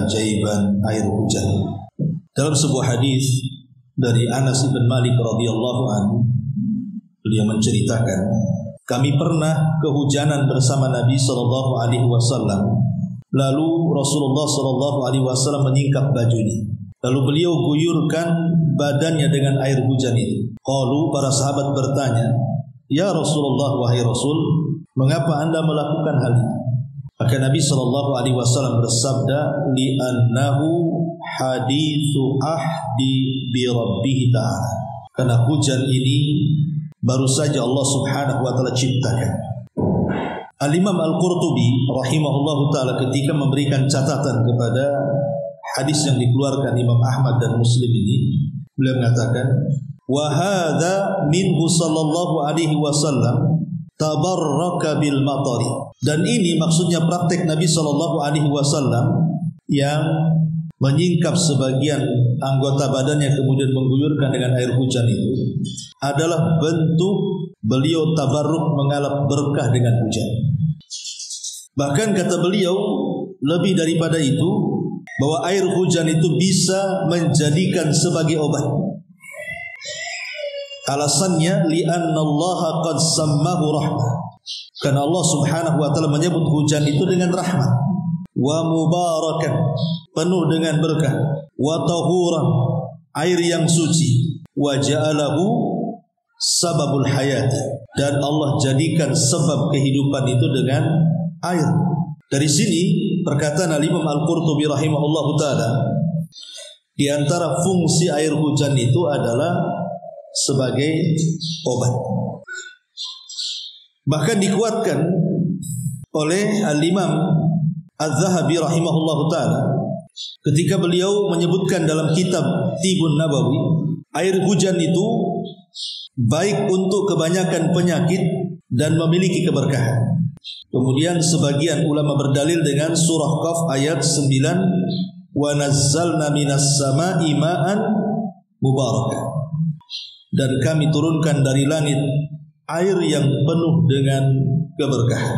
keajaiban air hujan. Dalam sebuah hadis dari Anas bin Malik radhiyallahu anhu, beliau menceritakan, kami pernah kehujanan bersama Nabi sallallahu alaihi wasallam. Lalu Rasulullah sallallahu alaihi wasallam menyingkap bajunya. Lalu beliau guyurkan badannya dengan air hujan itu. Qalu, para sahabat bertanya, "Ya Rasulullah, wahai Rasul, mengapa Anda melakukan hal itu?" Maka Nabi sallallahu alaihi wasallam bersabda, "Li'annahu haditsu ahdi bi rabbih ta'ala." Karena hujan ini baru saja Allah Subhanahu wa taala ciptakan. Al-Imam Al-Qurtubi rahimahullahu taala ketika memberikan catatan kepada hadis yang dikeluarkan Imam Ahmad dan Muslim ini, beliau mengatakan, "Wa hadza minhu sallallahu alaihi wasallam tabarraka bil matari." Dan ini maksudnya praktek Nabi sallallahu alaihi wasallam yang menyingkap sebagian anggota badannya kemudian mengguyurkan dengan air hujan itu adalah bentuk beliau tabarruk, mengalap berkah dengan hujan. Bahkan kata beliau, lebih daripada itu, bahwa air hujan itu bisa menjadikan sebagai obat. Alasannya, li'annallaha qad sammahu rahmah. Karena Allah Subhanahu wa taala menyebut hujan itu dengan rahmat. Wa mubarakan, penuh dengan berkah. Wa tahuran, air yang suci. Wa ja'alahu sababul hayati, dan Allah jadikan sebab kehidupan itu dengan air. Dari sini perkataan Al-Imam Al-Qurtubi rahimahullahu taala, di antara fungsi air hujan itu adalah sebagai obat. Bahkan dikuatkan oleh Al-Imam Az-Zahabi rahimahullahu taala ketika beliau menyebutkan dalam kitab Tibun Nabawi, air hujan itu baik untuk kebanyakan penyakit dan memiliki keberkahan. Kemudian sebagian ulama berdalil dengan surah Qaf ayat 9, wa nazzalna minas sama'i ma'an mubarakah, dan kami turunkan dari langit air yang penuh dengan keberkahan.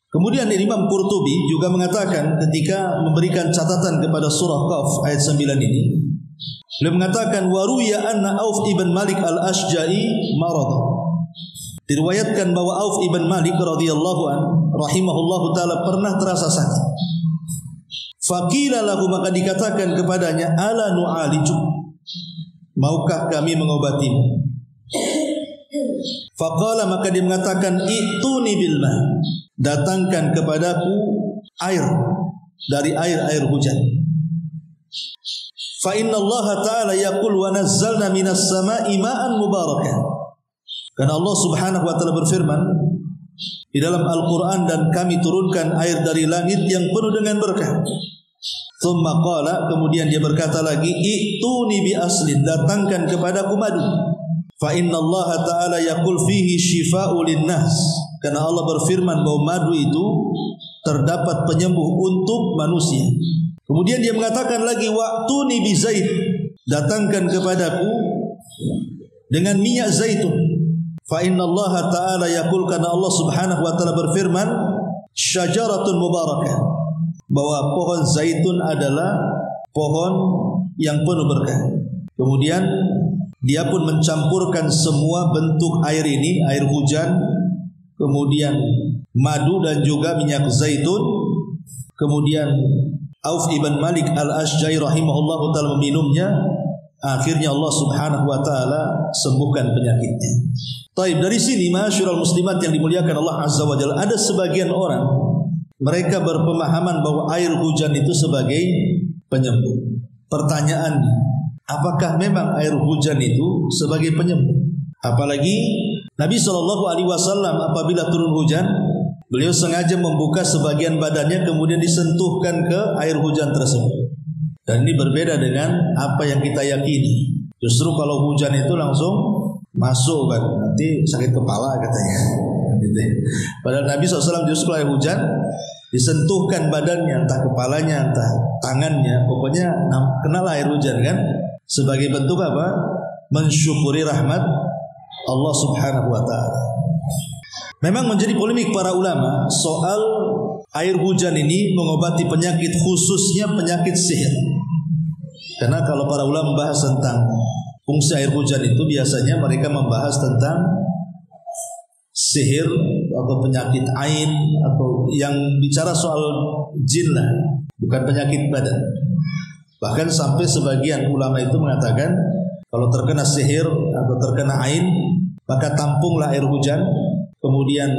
Kemudian Imam Qurtubi juga mengatakan ketika memberikan catatan kepada surah Qaf ayat 9 ini, beliau mengatakan, waruya anna Auf ibn Malik al-Ashja'i marad. Diriwayatkan bahwa Auf ibn Malik radhiyallahu an rahimahullahu taala pernah terasa sakit. Faqila lahu, maka dikatakan kepadanya, ala nu'aliju, maukah kami mengobatimu? Faqala, maka dia mengatakan, ituni bil ma, datangkan kepadaku air dari air hujan. Fa inna Allah ta'ala yaqul wa nazzalna minas sama'i ma'an mubarakan. Karena Allah Subhanahu wa taala berfirman di dalam Al-Qur'an, dan kami turunkan air dari langit yang penuh dengan berkah. Tsumma qala, kemudian dia berkata lagi, ituni bi aslin, datangkan kepadaku madu. Fa inna Allah ta'ala yaqul fihi shifa'u linnas. Karena Allah berfirman bahwa madu itu terdapat penyembuh untuk manusia. Kemudian dia mengatakan lagi, wa'tuni bi zait, datangkan kepadaku dengan minyak zaitun. Fa inna Allah ta'ala yaqul, karena Allah Subhanahu wa taala berfirman, syajaratun mubarakah, bahwa pohon zaitun adalah pohon yang penuh berkah. Kemudian dia pun mencampurkan semua bentuk air ini, air hujan, kemudian madu dan juga minyak zaitun. Kemudian Auf ibn Malik al-Ashja'i rahimahullahu taala meminumnya. Akhirnya Allah Subhanahu wa taala sembuhkan penyakitnya. Taib, dari sini ma'asyiral muslimat yang dimuliakan Allah Azza wa Jalla, ada sebagian orang mereka berpemahaman bahwa air hujan itu sebagai penyembuh. Pertanyaannya, apakah memang air hujan itu sebagai penyembuh? Apalagi Nabi Shallallahu alaihi wasallam apabila turun hujan, beliau sengaja membuka sebagian badannya kemudian disentuhkan ke air hujan tersebut. Dan ini berbeda dengan apa yang kita yakini. Justru kalau hujan itu langsung masuk kan, nanti sakit kepala katanya. Padahal Nabi SAW justru kalau hujan disentuhkan badannya, entah kepalanya, entah tangannya, pokoknya kenal air hujan kan, sebagai bentuk apa? Mensyukuri rahmat Allah Subhanahu wa taala. Memang menjadi polemik para ulama soal air hujan ini mengobati penyakit, khususnya penyakit sihir. Karena kalau para ulama membahas tentang fungsi air hujan itu, biasanya mereka membahas tentang sihir atau penyakit ain, atau yang bicara soal jin lah, bukan penyakit badan. Bahkan sampai sebagian ulama itu mengatakan kalau terkena sihir atau terkena ain, maka tampunglah air hujan, kemudian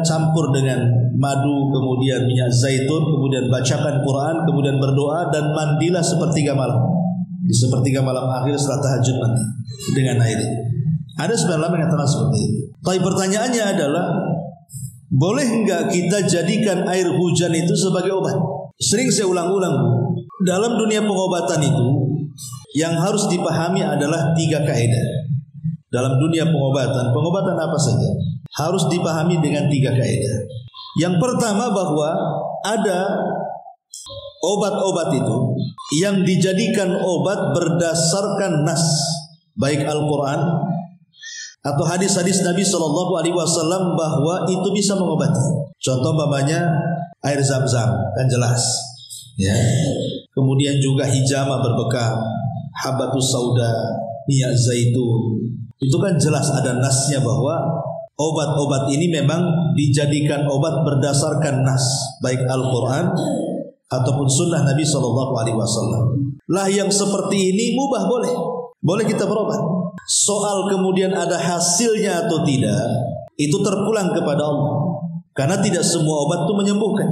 campur dengan madu, kemudian minyak zaitun, kemudian bacakan Quran, kemudian berdoa, dan mandilah sepertiga malam. Di sepertiga malam akhir setelah tahajud mandi dengan air. Ada sebagian ulama yang mengatakan seperti itu. Tapi pertanyaannya adalah, boleh enggak kita jadikan air hujan itu sebagai obat? Sering saya ulang-ulang, dalam dunia pengobatan itu yang harus dipahami adalah 3 kaidah. Dalam dunia pengobatan apa saja harus dipahami dengan 3 kaidah. Yang pertama, bahwa ada obat-obat itu yang dijadikan obat berdasarkan nas, baik Al-Quran atau hadis-hadis Nabi SAW, bahwa itu bisa mengobati. Contoh umpamanya air Zam-Zam, kan jelas ya. Kemudian juga hijama berbekam, habatus sauda, minyak zaitun, itu kan jelas ada nasnya bahwa obat-obat ini memang dijadikan obat berdasarkan nas, baik Al-Quran ataupun sunnah Nabi SAW. Lah yang seperti ini mubah, boleh kita berobat. Soal kemudian ada hasilnya atau tidak, itu terpulang kepada Allah. Karena tidak semua obat itu menyembuhkan.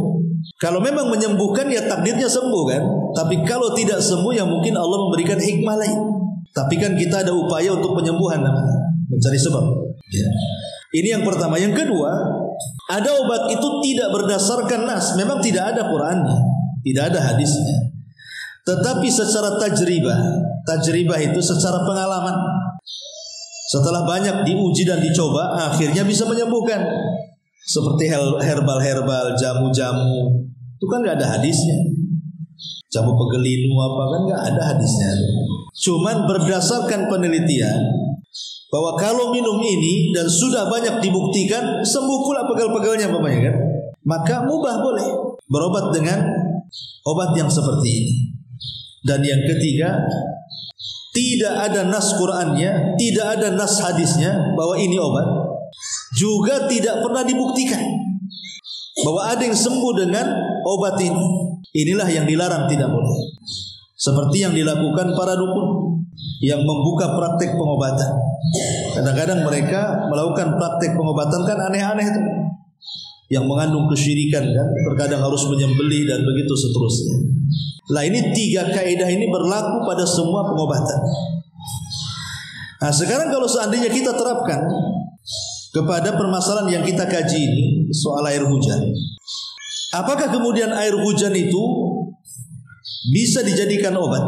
Kalau memang menyembuhkan, ya takdirnya sembuh kan. Tapi kalau tidak sembuh, ya mungkin Allah memberikan hikmah lain. Tapi kan kita ada upaya untuk penyembuhan, mencari sebab ya. Ini yang pertama. Yang kedua, ada obat itu tidak berdasarkan nas, memang tidak ada Qurannya, tidak ada hadisnya, tetapi secara tajribah itu secara pengalaman, setelah banyak diuji dan dicoba, akhirnya bisa menyembuhkan. Seperti herbal, jamu-jamu, itu kan gak ada hadisnya. Jamu pegelinu apa kan gak ada hadisnya. Cuman berdasarkan penelitian bahwa kalau minum ini dan sudah banyak dibuktikan sembuh pula pegel-pegelnya umpamanya kan, maka mubah boleh berobat dengan obat yang seperti ini. Dan yang ketiga, tidak ada nas Qur'annya, tidak ada nas hadisnya bahwa ini obat. Juga tidak pernah dibuktikan bahwa ada yang sembuh dengan obat ini. Inilah yang dilarang, tidak boleh. Seperti yang dilakukan para dukun yang membuka praktek pengobatan. Kadang-kadang mereka melakukan praktek pengobatan kan aneh-aneh itu, yang mengandung kesyirikan kan, terkadang harus menyembelih dan begitu seterusnya. Lah ini 3 kaidah ini berlaku pada semua pengobatan. Nah sekarang kalau seandainya kita terapkan kepada permasalahan yang kita kaji ini, soal air hujan, apakah kemudian air hujan itu bisa dijadikan obat?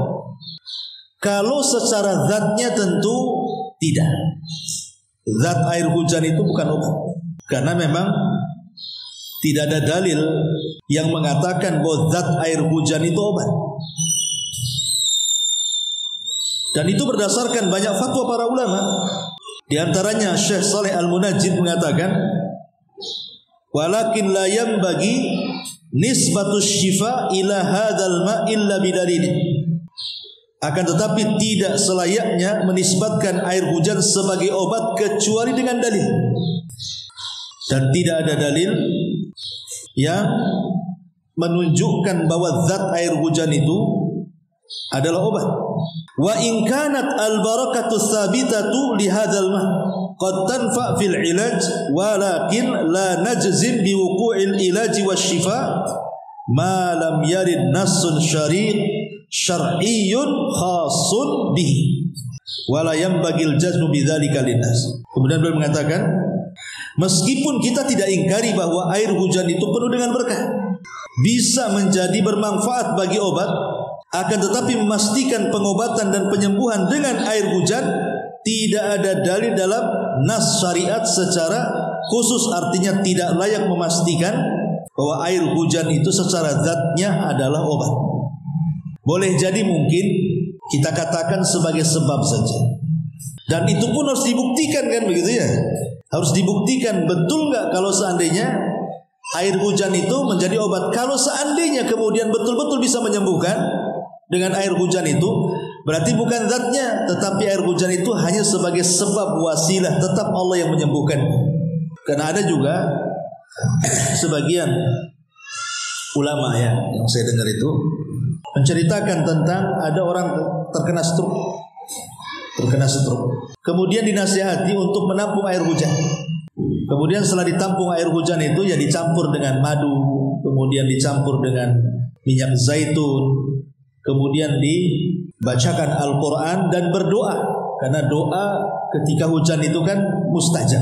Kalau secara zatnya tentu tidak. Zat air hujan itu bukan obat, karena memang tidak ada dalil yang mengatakan bahwa zat air hujan itu obat. Dan itu berdasarkan banyak fatwa para ulama. Di antaranya Syekh Saleh Al-Munajjid mengatakan, walakin la yanbaghi nisbatus syifa ila hadzal ma' illa bidalil. Akan tetapi tidak selayaknya menisbatkan air hujan sebagai obat kecuali dengan dalil. Dan tidak ada dalil yang menunjukkan bahwa zat air hujan itu adalah obat. Wa in kanat al barakatu tsabitatu li hadzal ma' qad tanfa fil ilaj walakin la najzim bi wuqu'il ilaj wasyifa ma lam yarid nassun syar'iyyun khassun bihi wala yanbagil jazmu bidzalika linnas. Kemudian beliau mengatakan, meskipun kita tidak ingkari bahwa air hujan itu penuh dengan berkah, bisa menjadi bermanfaat bagi obat, akan tetapi memastikan pengobatan dan penyembuhan dengan air hujan tidak ada dalil dalam nas syariat secara khusus. Artinya tidak layak memastikan bahwa air hujan itu secara zatnya adalah obat. Boleh jadi mungkin kita katakan sebagai sebab saja, dan itu pun harus dibuktikan kan, begitu ya. Harus dibuktikan betul nggak kalau seandainya air hujan itu menjadi obat. Kalau seandainya kemudian betul-betul bisa menyembuhkan dengan air hujan itu, berarti bukan zatnya, tetapi air hujan itu hanya sebagai sebab wasilah, tetap Allah yang menyembuhkan. Karena ada juga sebagian ulama ya yang saya dengar itu menceritakan tentang ada orang terkena stroke. Kemudian dinasihati untuk menampung air hujan. Kemudian setelah ditampung air hujan itu ya dicampur dengan madu, kemudian dicampur dengan minyak zaitun, kemudian dibacakan Al-Quran dan berdoa. Karena doa ketika hujan itu kan mustajab.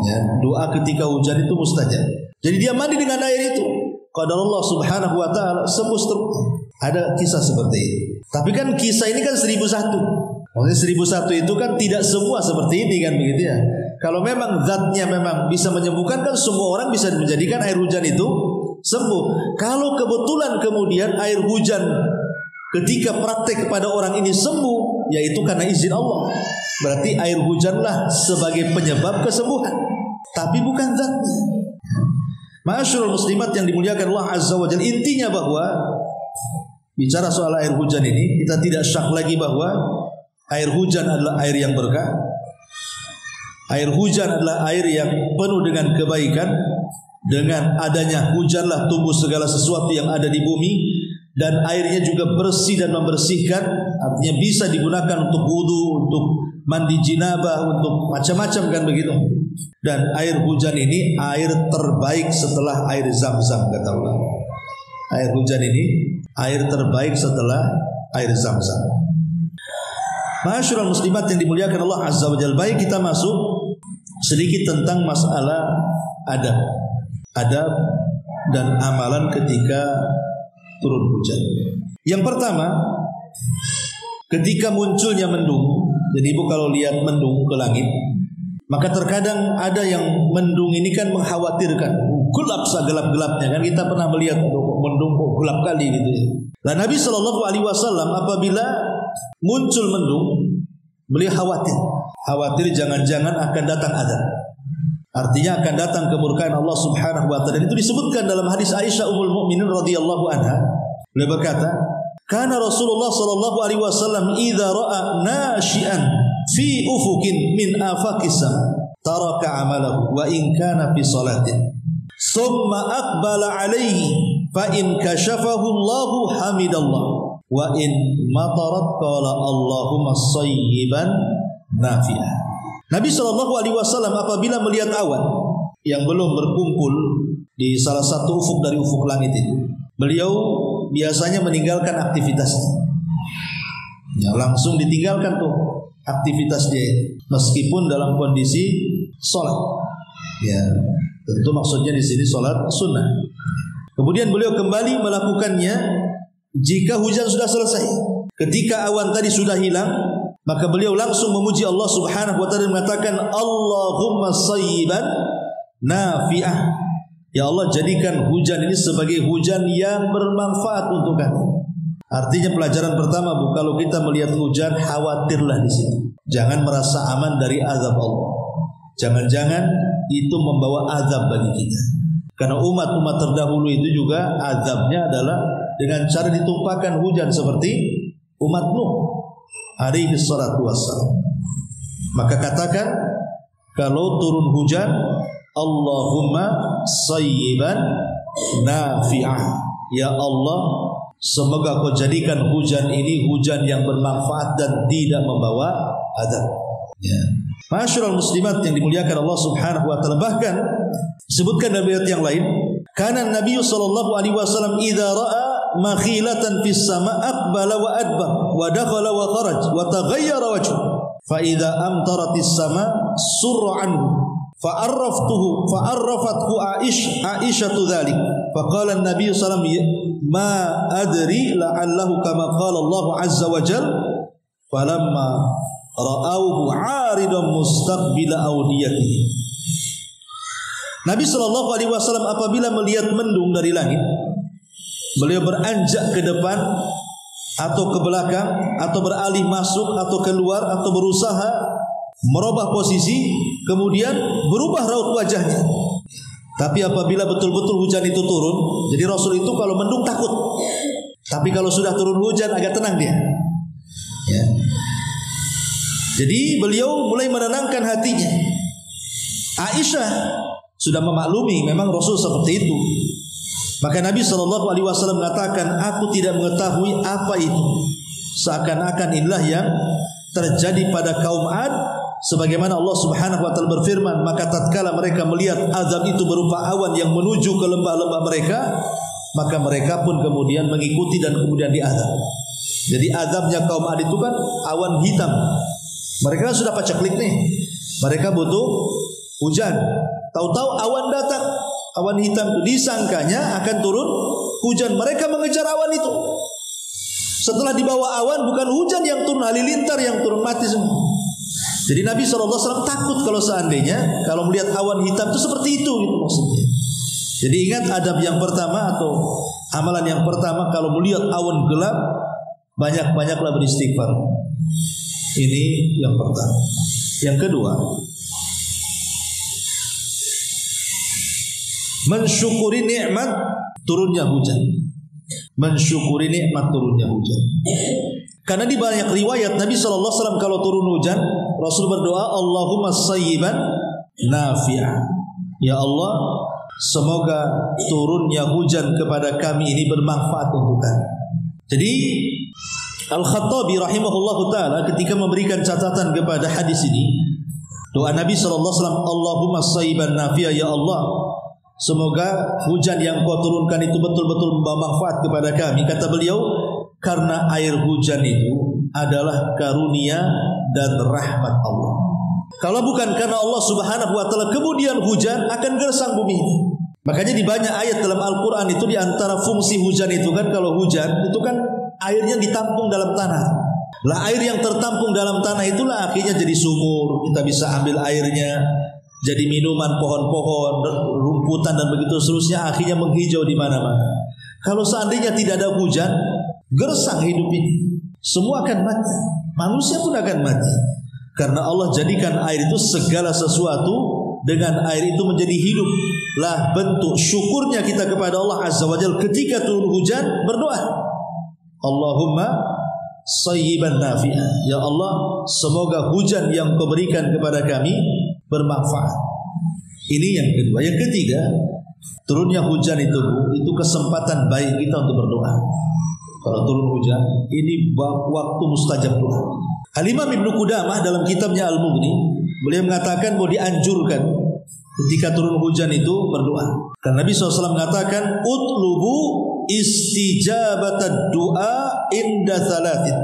Ya, doa ketika hujan itu mustajab. Jadi dia mandi dengan air itu. Qadarullah subhanahu wa ta'ala sembuh stroke. Ada kisah seperti ini. Tapi kan kisah ini kan 1001. Maksudnya 1001 itu kan tidak semua seperti ini kan begitu ya. Kalau memang zatnya memang bisa menyembuhkan kan semua orang bisa menjadikan air hujan itu sembuh. Kalau kebetulan kemudian air hujan ketika praktek kepada orang ini sembuh, yaitu karena izin Allah. Berarti air hujanlah sebagai penyebab kesembuhan, tapi bukan zatnya. Ma'asyiral muslimat yang dimuliakan Allah Azza wa Jalla, intinya bahwa bicara soal air hujan ini kita tidak syak lagi bahwa air hujan adalah air yang berkah. Air hujan adalah air yang penuh dengan kebaikan. Dengan adanya hujanlah tumbuh segala sesuatu yang ada di bumi. Dan airnya juga bersih dan membersihkan. Artinya bisa digunakan untuk wudu, untuk mandi jinabah, untuk macam-macam kan begitu. Dan air hujan ini air terbaik setelah air Zam-Zam, kata ulama. Air hujan ini air terbaik setelah air Zam-Zam. Ma'asyiral muslimat yang dimuliakan Allah Azza wa Jalla, baik kita masuk sedikit tentang masalah adab dan amalan ketika turun hujan. Yang pertama, ketika munculnya mendung. Jadi ibu kalau lihat mendung ke langit, maka terkadang ada yang mendung ini kan mengkhawatirkan, gelap segelap-gelapnya kan. Kita pernah melihat mendung kok gelap kali gitu ya. Dan Nabi SAW apabila muncul mendung, beliau khawatir jangan-jangan akan datang azab. Artinya akan datang kemurkaan Allah Subhanahu wa taala. Dan itu disebutkan dalam hadis Aisyah Ummul Mukminin radhiyallahu anha. Beliau berkata, "Kana Rasulullah sallallahu alaihi wasallam idza ra'a nashi'an fi ufuqin min afaqis sama, taraka 'amalahu wa in kana fi salatin. Thumma aqbala 'alaihi fa in kashafahu Allahu hamidallah. Wa in matarat qala Allahumma sayyiban nafi'ah." Nabi SAW apabila melihat awan yang belum berkumpul di salah satu ufuk dari ufuk langit itu, beliau biasanya meninggalkan aktivitasnya. Ya, langsung ditinggalkan tuh aktivitas dia, meskipun dalam kondisi sholat. Ya, tentu maksudnya di sini sholat sunnah. Kemudian beliau kembali melakukannya jika hujan sudah selesai. Ketika awan tadi sudah hilang, maka beliau langsung memuji Allah Subhanahu wa taala dan mengatakan, Allahumma sayyiban nafi'ah. Ya Allah, jadikan hujan ini sebagai hujan yang bermanfaat untuk kami. Artinya pelajaran pertama, Bu, kalau kita melihat hujan, khawatirlah di sini. Jangan merasa aman dari azab Allah. Jangan-jangan itu membawa azab bagi kita. Karena umat-umat terdahulu itu juga azabnya adalah dengan cara ditumpahkan hujan seperti umat Nuh alaihi salatu wassalam. Maka katakan kalau turun hujan, Allahumma sayyiban nafi'ah. Ya Allah, semoga kau jadikan hujan ini hujan yang bermanfaat dan tidak membawa azab. Ya. Ma'asyiral muslimat yang dimuliakan Allah Subhanahu wa taala, bahkan disebutkan dalam riwayat yang lain, kana Nabi sallallahu alaihi wasallam idza ra'a makhilatan fis sama aqbala wa adbar wa dakhala wa kharaj wa taghayyara wajhu fa idza amtaratis sama surra anhu fa arrafathu Aisyah dzalik fa qala an-nabiy sallallahu alaihi wasallam ma adri la'allahu kama qala Allah azza wa jalla falamma ra'awhu 'aridan mustaqbila awdiyatihi. Nabi sallallahu alaihi wasallam apabila melihat mendung dari langit, beliau beranjak ke depan atau ke belakang atau beralih masuk atau keluar atau berusaha merubah posisi, kemudian berubah raut wajahnya. Tapi apabila betul-betul hujan itu turun, jadi Rasul itu kalau mendung takut. Tapi kalau sudah turun hujan agak tenang dia. Ya. Jadi beliau mulai menenangkan hatinya. Aisyah sudah memaklumi memang Rasul seperti itu. Maka Nabi SAW mengatakan, aku tidak mengetahui apa itu. Seakan-akan inilah yang terjadi pada kaum Ad. Sebagaimana Allah Subhanahu wa taala berfirman, maka tatkala mereka melihat azab itu berupa awan yang menuju ke lembah-lembah mereka, maka mereka pun kemudian mengikuti dan kemudian diazab. Jadi azabnya kaum Ad itu kan awan hitam. Mereka sudah paceklik nih. Mereka butuh hujan. Tahu-tahu awan datang, awan hitam itu disangkanya akan turun hujan. Mereka mengejar awan itu. Setelah dibawa awan, bukan hujan yang turun, halilintar yang turun, mati semua. Jadi Nabi SAW takut kalau seandainya kalau melihat awan hitam itu seperti itu gitu maksudnya. Jadi ingat adab yang pertama atau amalan yang pertama, kalau melihat awan gelap banyak-banyaklah beristighfar. Ini yang pertama. Yang kedua, mensyukuri nikmat turunnya hujan. Mensyukuri nikmat turunnya hujan. Karena di banyak riwayat Nabi SAW kalau turun hujan, Rasul berdoa, Allahumma sayyiban nafi'ah. Ya Allah, semoga turunnya hujan kepada kami ini bermanfaat untuk kami. Jadi Al-Khattabi rahimahullahu ta'ala ketika memberikan catatan kepada hadis ini, doa Nabi SAW, Allahumma sayyiban nafi'ah, ya Allah, semoga hujan yang kau turunkan itu betul-betul membawa manfaat kepada kami. Kata beliau, karena air hujan itu adalah karunia dan rahmat Allah. Kalau bukan karena Allah Subhanahu wa taala, kemudian hujan akan gersang bumi ini. Makanya di banyak ayat dalam Al-Qur'an itu, di antara fungsi hujan itu kan, kalau hujan itu kan airnya ditampung dalam tanah. Lah air yang tertampung dalam tanah itulah akhirnya jadi sumur, kita bisa ambil airnya, jadi minuman pohon-pohon, rumputan dan begitu seterusnya, akhirnya menghijau di mana-mana. Kalau seandainya tidak ada hujan, gersang hidup ini, semua akan mati, manusia pun akan mati. Karena Allah jadikan air itu segala sesuatu, dengan air itu menjadi hidup. Lah bentuk syukurnya kita kepada Allah Azza wa Jalla ketika turun hujan, berdoa, Allahumma sayyiban nafi'ah, ya Allah, semoga hujan yang kau berikan kepada kami bermanfaat. Ini yang kedua. Yang ketiga, turunnya hujan itu kesempatan baik kita untuk berdoa. Kalau turun hujan, ini waktu mustajab doa. Al-Imam Ibnu Qudamah dalam kitabnya Al-Mughni, beliau mengatakan bahwa dianjurkan ketika turun hujan itu berdoa. Karena Nabi SAW mengatakan, utlubu istijabatad du'a inda thalathin.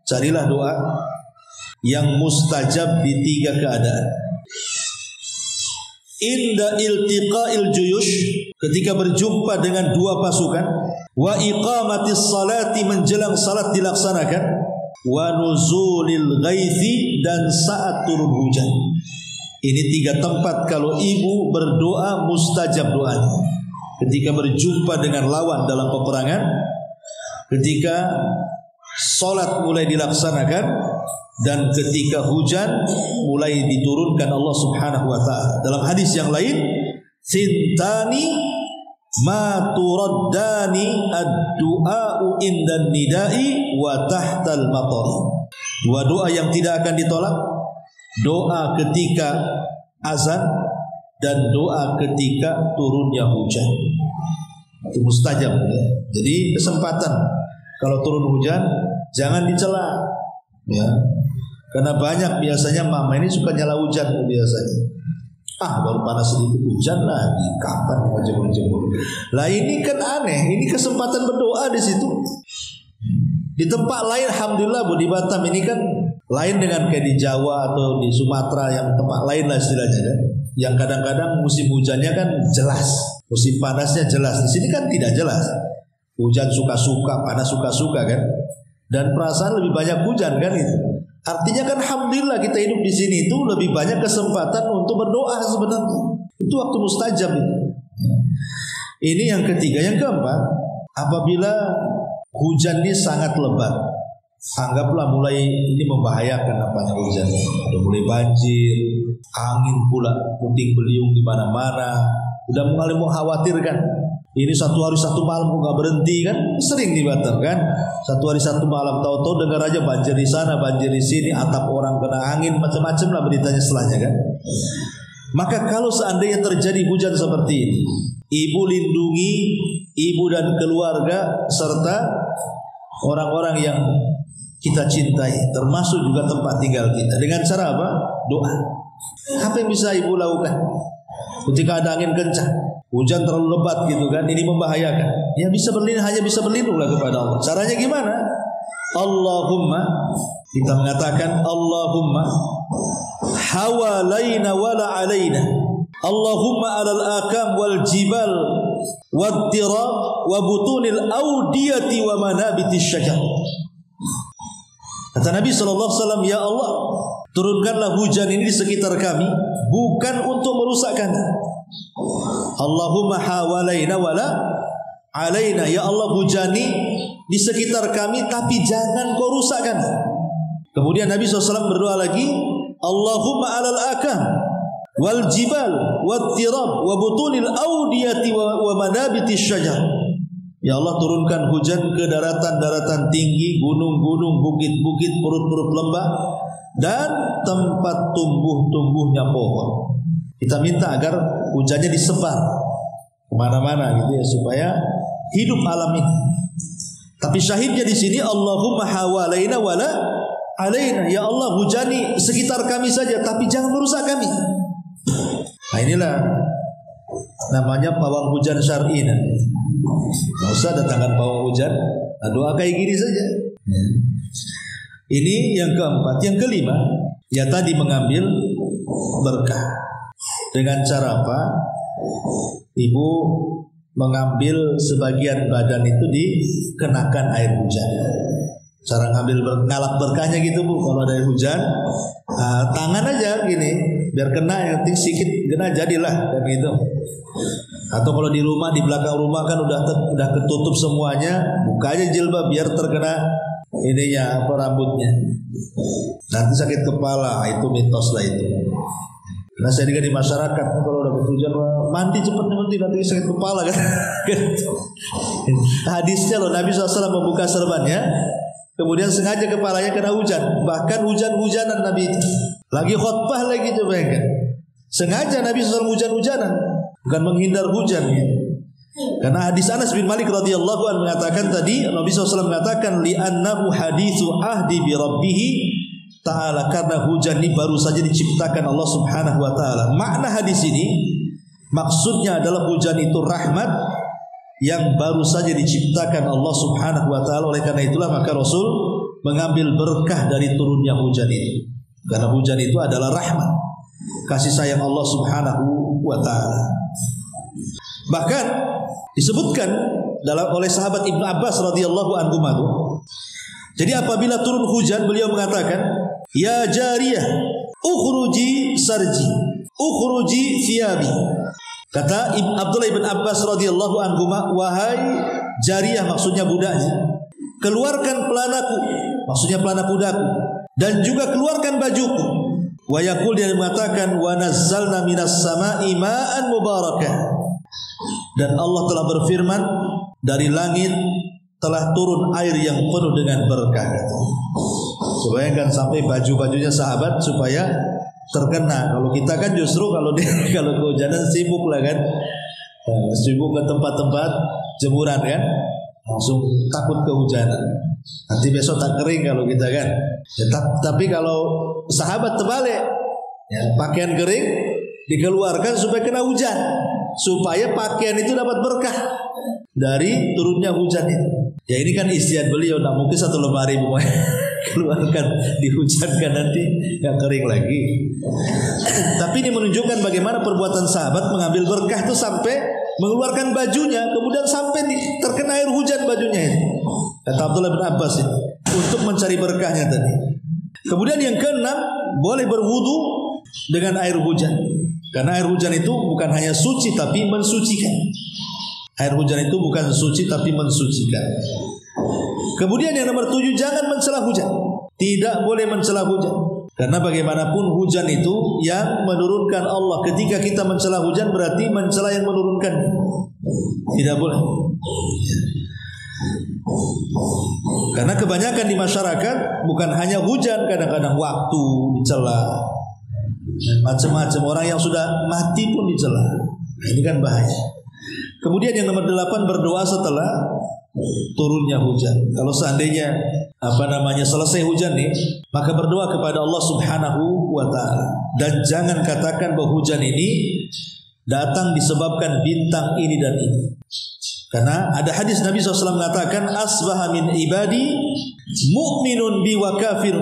Carilah doa yang mustajab di 3 keadaan. Inda iltiqa'il juyush, ketika berjumpa dengan 2 pasukan, wa iqamatis salati, menjelang salat dilaksanakan, wa nuzulil ghaithi, dan saat turun hujan. Ini 3 tempat kalau ibu berdoa mustajab doanya. Ketika berjumpa dengan lawan dalam peperangan, ketika salat mulai dilaksanakan, dan ketika hujan mulai diturunkan Allah Subhanahu wa taala. Dalam hadis yang lain, sintani ma turaddani ad-du'a'u indan nidai wa tahtal matari. 2 doa yang tidak akan ditolak, doa ketika azan dan doa ketika turunnya hujan. Itu mustajab ya. Jadi kesempatan kalau turun hujan jangan dicela ya. Karena banyak biasanya mama ini suka nyala hujan biasanya. Baru panas sedikit hujan lagi, kapan mau jemur-jemur. Lah ini kan aneh, ini kesempatan berdoa di situ. Di tempat lain alhamdulillah Bu, di Batam ini kan lain dengan kayak di Jawa atau di Sumatera yang tempat lain lah istilahnya kan. Yang kadang-kadang musim hujannya kan jelas, musim panasnya jelas. Di sini kan tidak jelas. Hujan suka-suka, panas suka-suka kan. Dan perasaan lebih banyak hujan kan itu. Artinya kan alhamdulillah kita hidup di sini itu lebih banyak kesempatan untuk berdoa sebenarnya. Itu waktu mustajab itu. Ini yang ketiga. Yang keempat, apabila hujan ini sangat lebat, anggaplah mulai ini membahayakan apanya hujan. Ada mulai banjir, angin pula puting beliung di mana-mana, udah mulai mengkhawatirkan. Ini satu hari satu malam kok nggak berhenti kan? Sering di Batam kan? Satu hari satu malam tahu-tahu dengar aja banjir di sana, banjir di sini, atap orang kena angin, macam-macam lah beritanya setelahnya kan? Maka kalau seandainya terjadi hujan seperti ini, ibu lindungi ibu dan keluarga serta orang-orang yang kita cintai, termasuk juga tempat tinggal kita. Dengan cara apa? Doa. Apa yang bisa ibu lakukan ketika ada angin kencang, hujan terlalu lebat gitu kan, ini membahayakan? Ya bisa berlindung, hanya bisa berlindunglah kepada Allah. Caranya gimana? Allahumma, kita mengatakan Allahumma hawalaina wala alaina, Allahumma alal akam wal jibal wad tirab wa butunil audiyati wa manabitis syajar. Kata Nabi SAW, ya Allah, turunkanlah hujan ini di sekitar kami, bukan untuk merusakkan. Allahumma hawalaina wala alaina, ya Allah hujani di sekitar kami, tapi jangan kau rusakkan. Kemudian Nabi SAW berdoa lagi, Allahumma alal akam wal jibal wat tirab wa butunil audiyati wa manabitis syajar. Ya Allah, turunkan hujan ke daratan-daratan tinggi, gunung-gunung, bukit-bukit, perut-perut lembah, dan tempat tumbuh-tumbuhnya pohon. Kita minta agar hujannya disebar kemana-mana gitu ya, supaya hidup alam ini. Tapi syahidnya di sini Allahumma hawalaina wala alaina, ya Allah hujani sekitar kami saja, tapi jangan merusak kami. Nah inilah namanya pawang hujan syar'i. Nggak usah datangkan pawang hujan, doa kayak gini saja. Ini yang keempat. Yang kelima, ya tadi mengambil berkah. Dengan cara apa? Ibu mengambil sebagian badan itu dikenakan air hujan. Cara ngalap berkahnya gitu Bu. Kalau ada air hujan, tangan aja gini, biar kena, yang penting sedikit kena jadilah dan gitu. Atau kalau di rumah, di belakang rumah kan udah ketutup semuanya, buka aja jilbab biar terkena ininya apa rambutnya. Nanti sakit kepala, itu mitos lah itu. Karena saya juga di masyarakat kalau udah hujan mandi cepat nanti sakit kepala kan. Hadisnya loh, Nabi SAW membuka serbannya, kemudian sengaja kepalanya kena hujan. Bahkan hujan-hujanan Nabi itu. Lagi khutbah lagi coba kan. Sengaja Nabi SAW hujan-hujanan, bukan menghindar hujan gitu. Karena hadis Anas bin Malik radhiyallahu anhu mengatakan tadi, Nabi SAW mengatakan li'annahu haditsu ahdi bi rabbih ta'ala, karena hujan ini baru saja diciptakan Allah Subhanahu wa taala. Makna hadis ini maksudnya adalah hujan itu rahmat yang baru saja diciptakan Allah Subhanahu wa taala. Oleh karena itulah maka Rasul mengambil berkah dari turunnya hujan itu. Karena hujan itu adalah rahmat, kasih sayang Allah Subhanahu wa taala. Bahkan disebutkan oleh sahabat Ibnu Abbas radhiyallahu anhu. Jadi apabila turun hujan, beliau mengatakan, "Ya jariyah, ukhruji sarji, ukhruji thiyabi." Kata Abdullah ibn Abbas radhiyallahu anhu, "Wahai jariyah," maksudnya budaknya, "keluarkan pelanaku," maksudnya pelana budaku, "dan juga keluarkan bajuku." Wa yaqul, dia mengatakan, "Wa nazzalna minas sama'i ma'an mubarakah." Dan Allah telah berfirman, dari langit telah turun air yang penuh dengan berkah. Bayangkan sampai baju-bajunya sahabat supaya terkena. Kalau kita kan justru kalau kehujanan sibuk lah kan, sibuk ke tempat-tempat jemuran kan, langsung takut kehujanan. Nanti besok tak kering kalau kita kan. Ya, tapi kalau sahabat terbalik, ya, pakaian kering dikeluarkan supaya kena hujan, supaya pakaian itu dapat berkah dari turunnya hujan itu. Ya ini kan istiadat beliau, tak mungkin satu lemari keluarkan dihujankan nanti nggak kering lagi. Tapi ini menunjukkan bagaimana perbuatan sahabat mengambil berkah itu sampai mengeluarkan bajunya, kemudian sampai terkena air hujan bajunya itu. Kata Abdullah bin Abbas itu, untuk mencari berkahnya tadi. Kemudian yang keenam, boleh berwudu dengan air hujan. Karena air hujan itu bukan hanya suci tapi mensucikan. Air hujan itu bukan suci tapi mensucikan. Kemudian yang nomor 7, jangan mencela hujan. Tidak boleh mencela hujan. Karena bagaimanapun hujan itu yang menurunkan Allah. Ketika kita mencela hujan berarti mencela yang menurunkan. Tidak boleh. Karena kebanyakan di masyarakat bukan hanya hujan, kadang-kadang waktu dicela, macam-macam. Orang yang sudah mati pun dicela. Ini kan bahaya. Kemudian yang nomor 8, berdoa setelah turunnya hujan. Kalau seandainya selesai hujan nih, maka berdoa kepada Allah Subhanahu wa taala. Dan jangan katakan bahwa hujan ini datang disebabkan bintang ini dan itu. Karena ada hadis Nabi SAW mengatakan, asbaha min ibadi mu'minun bi wa kafir.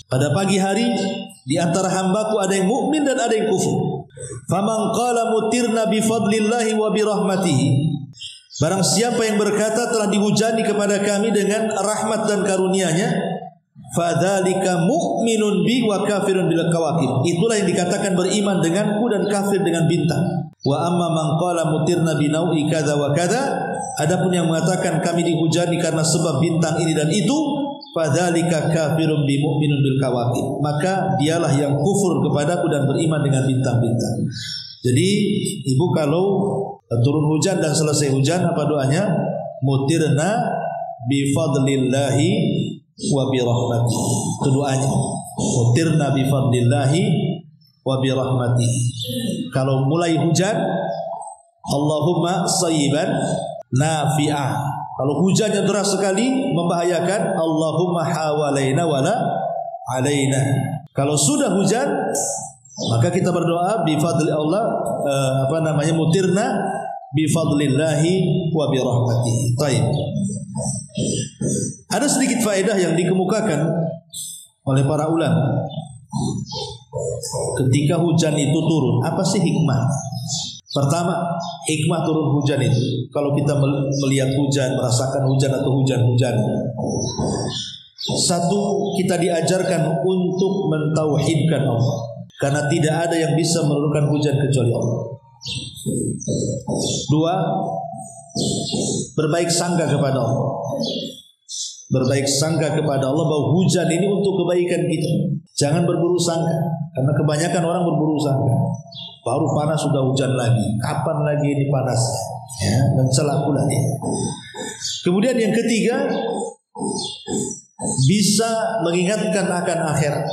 Pada pagi hari di antara hambaku ada yang mukmin dan ada yang kufur. Faman qala mutirna bi fadlillahi wa bi rahmatihi. Barang siapa yang berkata telah dihujani kepada kami dengan rahmat dan karunia-Nya, fadzalika mu'minun bi wa kafirun bil kawakib. Itulah yang dikatakan beriman denganku dan kafir dengan bintang. Wa amma man qala mutirna bi nau'i kadza wa kadza. Adapun yang mengatakan kami dihujani karena sebab bintang ini dan itu, fadzalika kafirun bi mu'minun bil kawakib. Maka dialah yang kufur kepadaku dan beriman dengan bintang-bintang. Jadi ibu kalau turun hujan dan selesai hujan, apa doanya? Mutirna bi fadlillahi wa bi rahmatihi. Itu doanya. Mutirna bi fadlillahi wa bi rahmatihi. Kalau mulai hujan, Allahumma sayyiban nafi'ah. Kalau hujannya deras sekali membahayakan, Allahumma hawalaina wala alaina. Kalau sudah hujan, maka kita berdoa bi fadli Allah, mutirna bi fadlillahi wa bi rahmatihi. Baik. Ada sedikit faedah yang dikemukakan oleh para ulama. Ketika hujan itu turun, apa sih hikmah? Pertama, hikmah turun hujan itu, kalau kita melihat hujan, merasakan hujan atau hujan-hujan, satu, kita diajarkan untuk mentauhidkan Allah, karena tidak ada yang bisa menurunkan hujan kecuali Allah. Dua, berbaik sangka kepada Allah. Berbaik sangka kepada Allah bahwa hujan ini untuk kebaikan kita. Jangan berburu sangka, karena kebanyakan orang berburu sangka. Baru panas sudah hujan lagi. Kapan lagi ini panas? Ya, dan celah pula dia. Kemudian yang ketiga, bisa mengingatkan akan akhirat.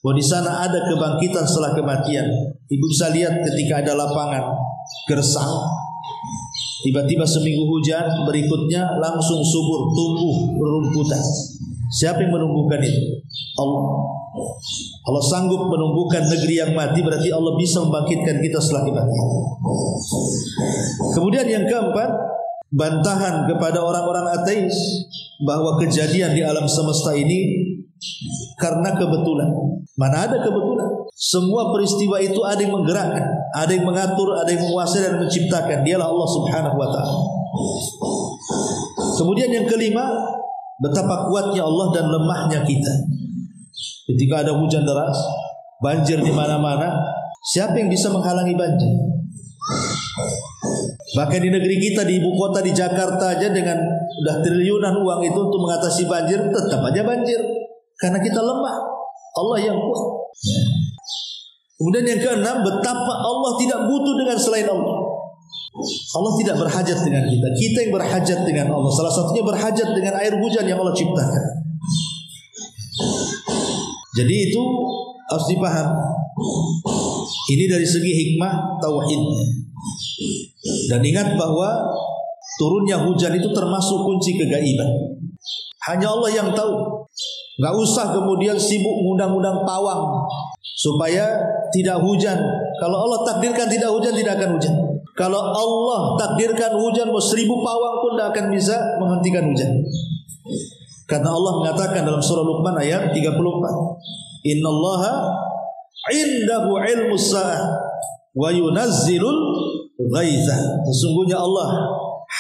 Bahwa di sana ada kebangkitan setelah kematian. Ibu bisa lihat ketika ada lapangan gersang, tiba-tiba seminggu hujan, berikutnya langsung subur, tumbuh berumputan. Siapa yang menumbuhkan itu? Allah. Allah sanggup menumbuhkan negeri yang mati, berarti Allah bisa membangkitkan kita setelah kematian. Kemudian yang keempat, bantahan kepada orang-orang ateis bahwa kejadian di alam semesta ini karena kebetulan. Mana ada kebetulan? Semua peristiwa itu ada yang menggerakkan, ada yang mengatur, ada yang menguasai dan menciptakan. Dialah Allah Subhanahu wa taala. Kemudian yang kelima, betapa kuatnya Allah dan lemahnya kita. Ketika ada hujan deras, banjir di mana-mana, siapa yang bisa menghalangi banjir? Bahkan di negeri kita, di ibu kota, di Jakarta aja, dengan udah triliunan uang itu untuk mengatasi banjir, tetap aja banjir. Karena kita lemah, Allah yang kuat. Kemudian yang keenam, betapa Allah tidak butuh dengan selain Allah. Allah tidak berhajat dengan kita. Kita yang berhajat dengan Allah. Salah satunya berhajat dengan air hujan yang Allah ciptakan. Jadi itu harus dipaham. Ini dari segi hikmah tauhidnya. Dan ingat bahwa turunnya hujan itu termasuk kunci kegaiban. Hanya Allah yang tahu. Gak usah kemudian sibuk ngundang-undang pawang supaya tidak hujan. Kalau Allah takdirkan tidak hujan, tidak akan hujan. Kalau Allah takdirkan hujan, mau 1000 pawang pun tidak akan bisa menghentikan hujan. Karena Allah mengatakan dalam surah Luqman ayat 34, Innallaha indahu ilmus sa'ah wa yunazzilul ghaitha. Sesungguhnya Allah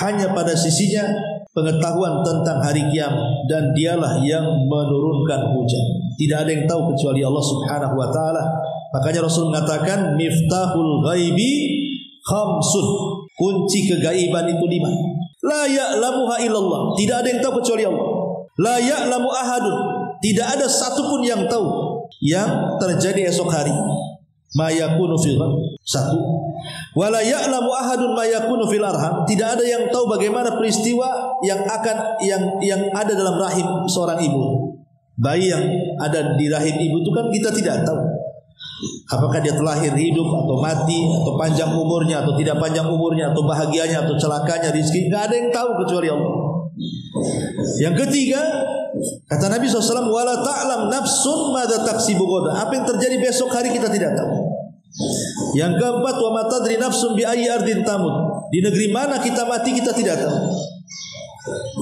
hanya pada sisinya pengetahuan tentang hari kiamat, dan dialah yang menurunkan hujan. Tidak ada yang tahu kecuali Allah Subhanahu wa taala. Makanya Rasul mengatakan miftahul ghaibi khamsun. Kunci kegaiban itu 5. La ya'lamuha illallah. Tidak ada yang tahu kecuali Allah. La ya'lamu ahadun. Tidak ada satupun yang tahu yang terjadi esok hari. Ma yakunu fil satu. Wala ya'lamu ahadun ma yakunu fil arham. Tidak ada yang tahu bagaimana peristiwa yang ada dalam rahim seorang ibu. Bayi yang ada di rahim ibu itu kan kita tidak tahu. Apakah dia terlahir hidup atau mati, atau panjang umurnya atau tidak panjang umurnya, atau bahagianya atau celakanya, rizki, enggak ada yang tahu kecuali Allah. Yang ketiga, kata Nabi SAW, wala ta'lam nafsun madza taksibu ghadan. Apa yang terjadi besok hari kita tidak tahu. Yang keempat, wa ma tadri nafsun bi ayyi ardin tamut. Di negeri mana kita mati kita tidak tahu.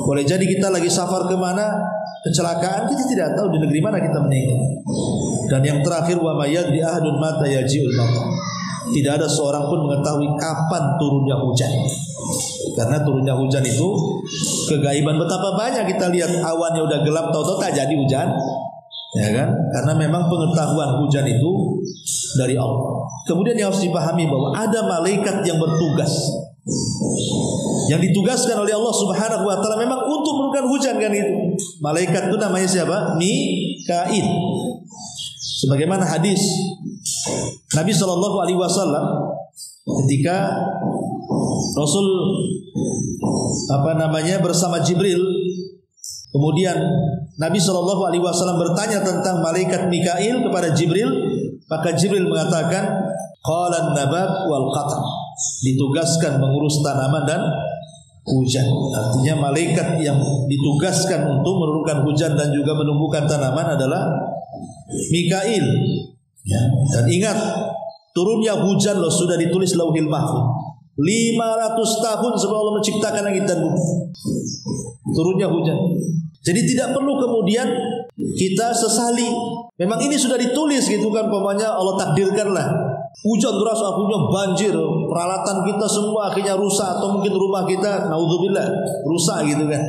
Boleh jadi kita lagi safar kemana, kecelakaan, kita tidak tahu di negeri mana kita meninggal. Dan yang terakhir, wa ma yadri ahadun mata yaji'ul matar. Tidak ada seorang pun mengetahui kapan turunnya hujan. Karena turunnya hujan itu kegaiban. Betapa banyak kita lihat awannya udah gelap, tahu-tahu tak jadi hujan, ya kan? Karena memang pengetahuan hujan itu dari Allah. Kemudian yang harus dipahami bahwa ada malaikat yang bertugas, yang ditugaskan oleh Allah Subhanahu wa taala memang untuk menurunkan hujan kan itu. Malaikat itu namanya siapa? Mikail. Sebagaimana hadis Nabi sallallahu alaihi wasallam ketika Rasul bersama Jibril, kemudian Nabi sallallahu alaihi wasallam bertanya tentang malaikat Mikail kepada Jibril, maka Jibril mengatakan qalan nabat wal qatar, ditugaskan mengurus tanaman dan hujan. Artinya malaikat yang ditugaskan untuk menurunkan hujan dan juga menumbuhkan tanaman adalah Mikail. Ya. Dan ingat, turunnya hujan loh sudah ditulis Lauhil Mahfuz 500 tahun sebelum Allah menciptakan langit dan bumi. Turunnya hujan. Jadi tidak perlu kemudian kita sesali. Memang ini sudah ditulis gitu kan, pokoknya Allah takdirkanlah hujan deras, akhirnya banjir, peralatan kita semua akhirnya rusak, atau mungkin rumah kita naudzubillah rusak gitu kan.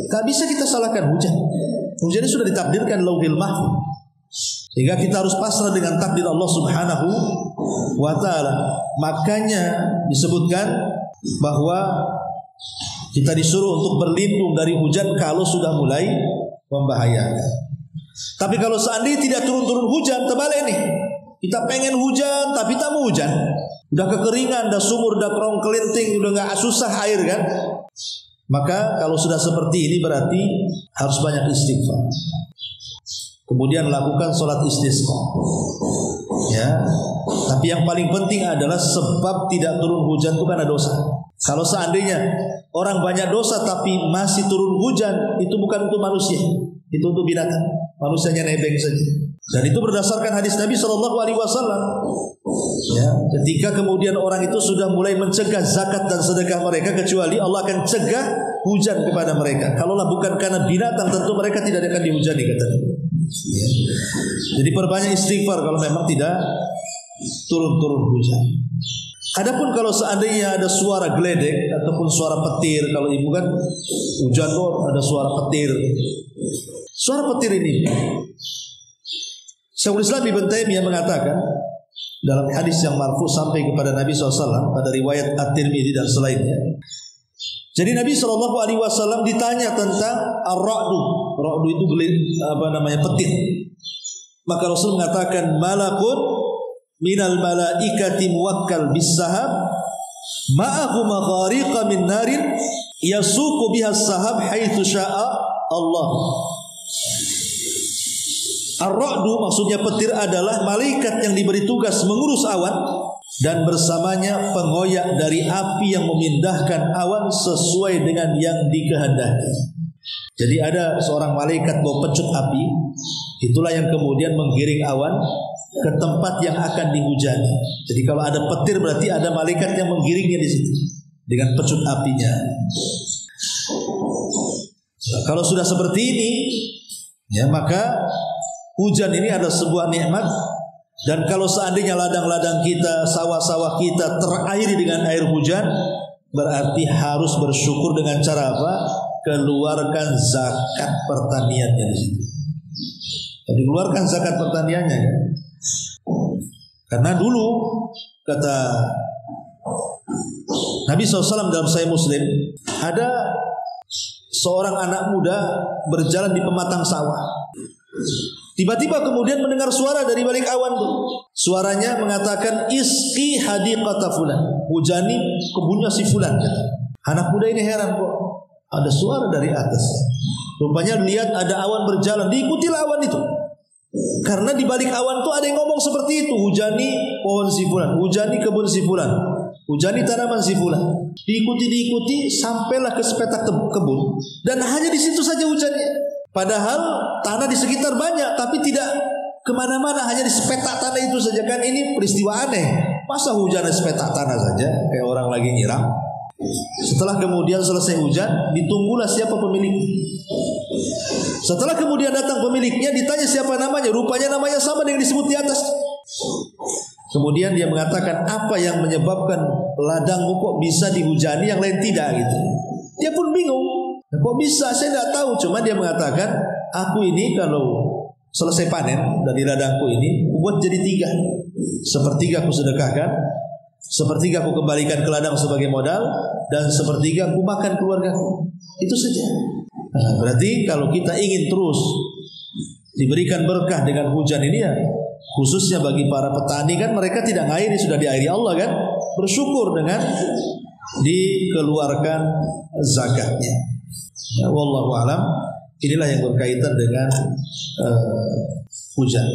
Gak bisa kita salahkan hujan. Hujannya sudah ditakdirkan Lauhil Mahfuz. Sehingga kita harus pasrah dengan takdir Allah Subhanahu wa taala. Makanya disebutkan bahwa kita disuruh untuk berlindung dari hujan kalau sudah mulai membahayakan. Tapi kalau seandainya tidak turun-turun hujan, terbalik nih. Kita pengen hujan tapi tak mau hujan. Udah kekeringan, udah sumur, udah kerong kelinting, udah gak susah air kan. Maka kalau sudah seperti ini berarti harus banyak istighfar. Kemudian lakukan sholat istisqa. Ya. Tapi yang paling penting adalah sebab tidak turun hujan itu karena dosa. Kalau seandainya orang banyak dosa tapi masih turun hujan, itu bukan untuk manusia, itu untuk binatang. Manusianya nebeng saja. Dan itu berdasarkan hadis Nabi SAW. Ya, ketika kemudian orang itu sudah mulai mencegah zakat dan sedekah mereka, kecuali Allah akan cegah hujan kepada mereka. Kalaulah bukan karena binatang, tentu mereka tidak akan dihujani, kata Nabi. Ya. Jadi perbanyak istighfar kalau memang tidak turun-turun hujan. Adapun kalau seandainya ada suara geledek ataupun suara petir, kalau ibu kan hujan kok ada suara petir. Suara petir ini, Syekhul Islam Ibnu Taimiyah mengatakan dalam hadis yang marfu sampai kepada Nabi SAW pada riwayat At-Tirmidzi dan selainnya. Jadi Nabi SAW ditanya tentang ar-ra'du. Ra'du itu petir. Maka Rasul mengatakan malakun minal malaikati muwakkal bis-sahab ma'ahu maghariqa min narin yasuqu biha as-sahab haitsu syaa Allah. Ar-ra'du maksudnya petir adalah malaikat yang diberi tugas mengurus awan dan bersamanya pengoyak dari api yang memindahkan awan sesuai dengan yang dikehendaki. Jadi ada seorang malaikat bawa pecut api, itulah yang kemudian menggiring awan ke tempat yang akan dihujani. Jadi kalau ada petir berarti ada malaikat yang menggiringnya di situ dengan pecut apinya. Nah, kalau sudah seperti ini, ya maka hujan ini adalah sebuah nikmat. Dan kalau seandainya ladang-ladang kita, sawah-sawah kita terairi dengan air hujan, berarti harus bersyukur dengan cara apa? Keluarkan zakat pertaniannya di situ. Jadi keluarkan zakat pertaniannya ya. Karena dulu kata Nabi SAW dalam Sahih Muslim, ada seorang anak muda berjalan di pematang sawah. Tiba-tiba kemudian mendengar suara dari balik awan tuh. Suaranya mengatakan isqi hadiqata fulan. Hujani kebunnya si fulan. Anak muda ini heran kok. Ada suara dari atas. Rupanya lihat ada awan berjalan. Diikutilah awan itu. Karena di balik awan itu ada yang ngomong seperti itu. Hujani pohon si fulan. Hujani kebun si fulan. Hujani tanaman si fulan. Diikuti sampailah ke sepetak kebun. Dan hanya di situ saja hujannya. Padahal tanah di sekitar banyak, tapi tidak kemana-mana, hanya di sepetak tanah itu saja. Kan ini peristiwa aneh. Masa hujan di sepetak tanah saja, kayak orang lagi nyiram. Setelah kemudian selesai hujan, ditunggulah siapa pemilik. Setelah kemudian datang pemiliknya, ditanya siapa namanya. Rupanya namanya sama dengan disebut di atas. Kemudian dia mengatakan, apa yang menyebabkan ladangmu kok bisa dihujani, yang lain tidak gitu. Dia pun bingung. Kok bisa? Saya tidak tahu. Cuma dia mengatakan, aku ini kalau selesai panen dari ladangku ini, buat jadi 3. Sepertiga aku sedekahkan, sepertiga aku kembalikan ke ladang sebagai modal, dan sepertiga aku makan keluargaku. Itu saja. Nah, berarti kalau kita ingin terus diberikan berkah dengan hujan ini ya, khususnya bagi para petani kan, mereka tidak ngairi, sudah diairi Allah kan. Bersyukur dengan dikeluarkan zakatnya. Ya, wallahu alam. Inilah yang berkaitan dengan hujan.